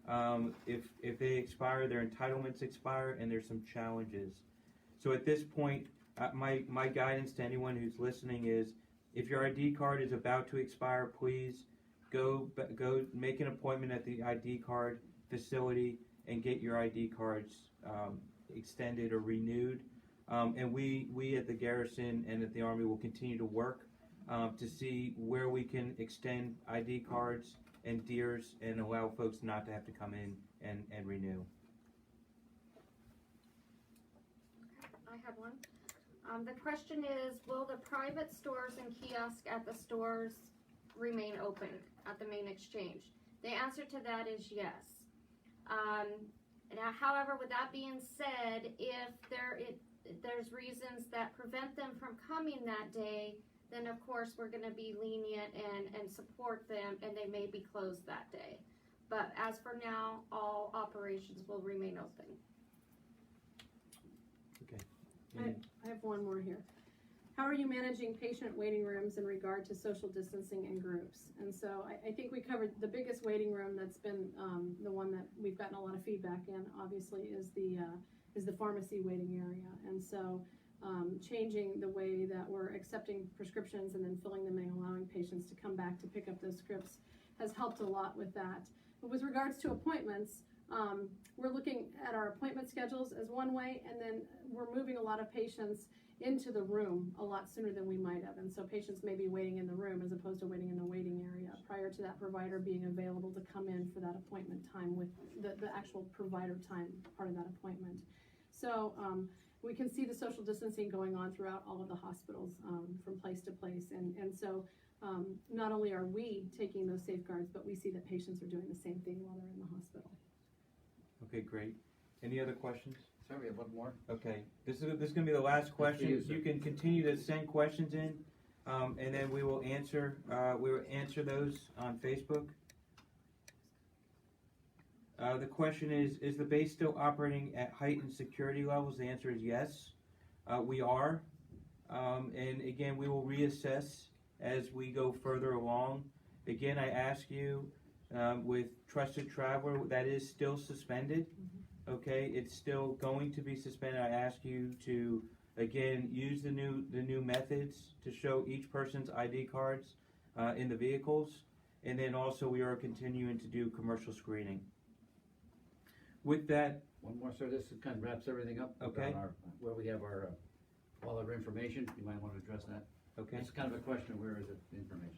If they expire, their entitlements expire, and there's some challenges. So at this point, my guidance to anyone who's listening is, if your ID card is about to expire, please go make an appointment at the ID card facility and get your ID cards extended or renewed. And we at the Garrison and at the Army will continue to work to see where we can extend ID cards and DEERs and allow folks not to have to come in and renew. I have one. The question is, will the private stores and kiosks at the stores remain open at the main exchange? The answer to that is yes. Now, however, with that being said, if there's reasons that prevent them from coming that day, then of course we're going to be lenient and support them, and they may be closed that day. But as for now, all operations will remain open. Okay. I have one more here. How are you managing patient waiting rooms in regard to social distancing in groups? And so I think we covered the biggest waiting room that's been the one that we've gotten a lot of feedback in, obviously, is the pharmacy waiting area. And so changing the way that we're accepting prescriptions and then filling them and allowing patients to come back to pick up those scripts has helped a lot with that. But with regards to appointments, we're looking at our appointment schedules as one way, and then we're moving a lot of patients into the room a lot sooner than we might have. And so patients may be waiting in the room as opposed to waiting in the waiting area prior to that provider being available to come in for that appointment time with the actual provider time part of that appointment. So we can see the social distancing going on throughout all of the hospitals from place to place. And so not only are we taking those safeguards, but we see that patients are doing the same thing while they're in the hospital. Okay, great. Any other questions? Sorry, we have one more. Okay, this is going to be the last question. you, sir. You can continue to send questions in, and then we will answer those on Facebook. The question is the base still operating at heightened security levels? The answer is yes, we are. And again, we will reassess as we go further along. Again, I ask you, with Trusted Traveler, that is still suspended. Okay, it's still going to be suspended. I ask you to, again, use the new methods to show each person's ID cards in the vehicles. And then also we are continuing to do commercial screening. With that, One more, sir. This kind of wraps everything up. Okay. About where we have our all our information. You might want to address that. okay. It's kind of a question. Where is it? The information.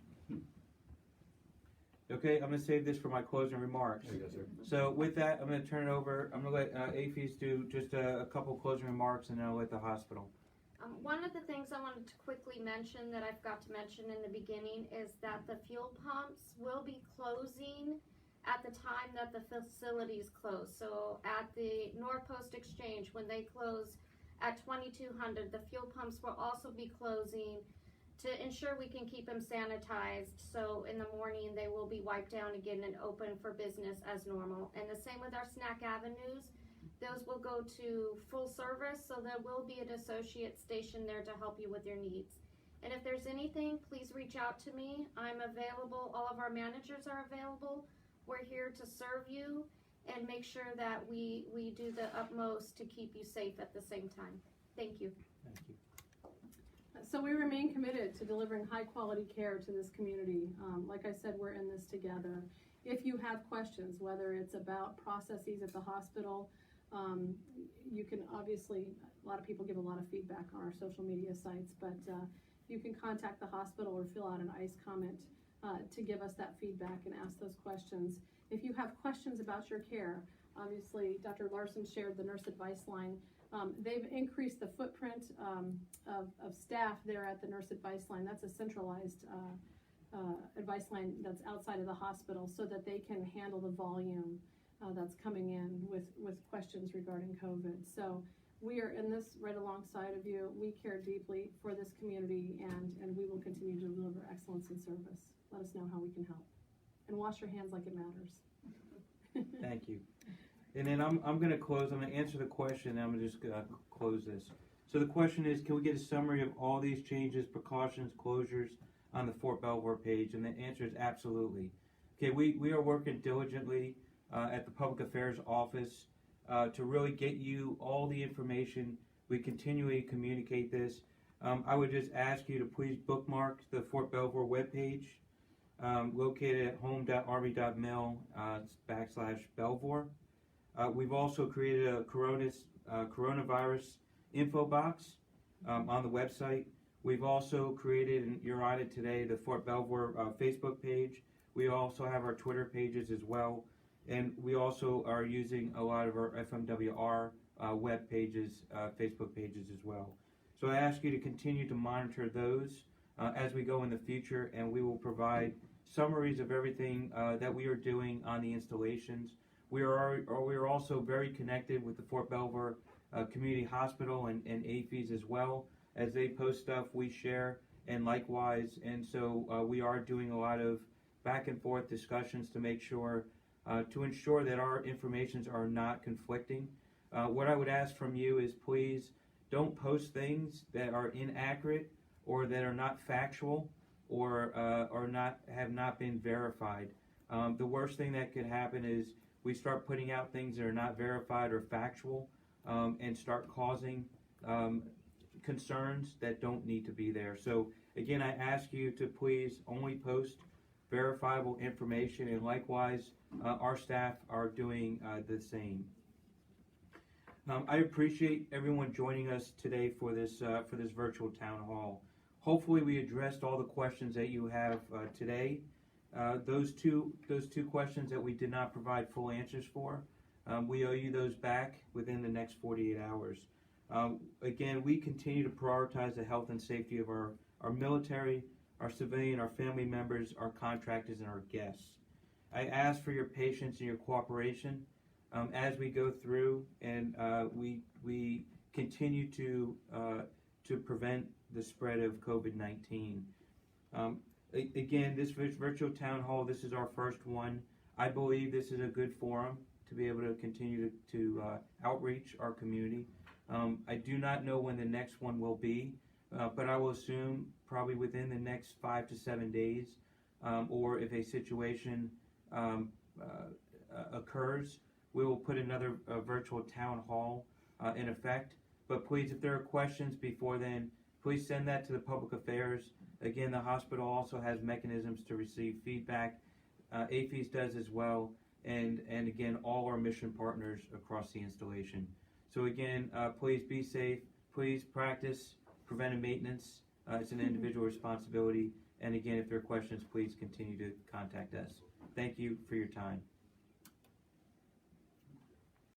Okay, I'm going to save this for my closing remarks. There you go, sir. So with that, I'm going to turn it over. I'm going to let AFIS do just a couple closing remarks, and then I'll let the hospital. One of the things I wanted to quickly mention that I forgot to mention in the beginning is that the fuel pumps will be closing at the time that the facilities close. So at the North Post Exchange, when they close at 2200, the fuel pumps will also be closing to ensure we can keep them sanitized. So in the morning they will be wiped down again and open for business as normal. And the same with our snack avenues. Those will go to full service, so there will be an associate stationed there to help you with your needs. And if there's anything, please reach out to me. I'm available. All of our managers are available. We're here to serve you and make sure that we do the utmost to keep you safe at the same time. Thank you. Thank you. So we remain committed to delivering high quality care to this community. Like I said, we're in this together. If you have questions, whether it's about processes at the hospital, you can obviously, a lot of people give a lot of feedback on our social media sites, but you can contact the hospital or fill out an ICE comment to give us that feedback and ask those questions. If you have questions about your care, obviously Dr. Larson shared the nurse advice line. They've increased the footprint of staff there at the nurse advice line. That's a centralized advice line that's outside of the hospital so that they can handle the volume that's coming in with questions regarding COVID. So we are in this right alongside of you. We care deeply for this community, and we will continue to deliver excellence in service. Let us know how we can help. And wash your hands like it matters. Thank you. And then I'm going to close. I'm going to answer the question, and I'm going to just close this. So the question is, can we get a summary of all these changes, precautions, closures on the Fort Belvoir page? And the answer is absolutely. Okay, we are working diligently at the Public Affairs Office to really get you all the information. We continually communicate this. I would just ask you to please bookmark the Fort Belvoir webpage, located at home.army.mil/Belvoir. We've also created a coronavirus info box on the website. We've also created, and you're on it today, the Fort Belvoir Facebook page. We also have our Twitter pages as well. And we also are using a lot of our FMWR web pages, Facebook pages as well. So I ask you to continue to monitor those as we go in the future, and we will provide summaries of everything that we are doing on the installations. We are also very connected with the Fort Belvoir Community Hospital and AAFES as well. As they post stuff, we share, and likewise. And so we are doing a lot of back and forth discussions to make sure, to ensure that our informations are not conflicting. What I would ask from you is please don't post things that are inaccurate or that are not factual or have not been verified. The worst thing that could happen is we start putting out things that are not verified or factual and start causing concerns that don't need to be there. So again, I ask you to please only post verifiable information, and likewise, our staff are doing the same. I appreciate everyone joining us today for this virtual town hall. Hopefully, we addressed all the questions that you have today. Those two questions that we did not provide full answers for, we owe you those back within the next 48 hours. Again, we continue to prioritize the health and safety of our military, our civilian, our family members, our contractors, and our guests. I ask for your patience and your cooperation as we go through, and we continue to prevent the spread of COVID-19. Again, this virtual town hall, this is our first one. I believe this is a good forum to be able to continue to outreach our community. I do not know when the next one will be, but I will assume probably within the next 5 to 7 days, or if a situation occurs, we will put another virtual town hall in effect. But please, if there are questions before then, please send that to the Public Affairs. Again, the hospital also has mechanisms to receive feedback. AAFES does as well, and again, all our mission partners across the installation. So again, please be safe. Please practice preventive maintenance. It's an individual responsibility. And again, if there are questions, please continue to contact us. Thank you for your time.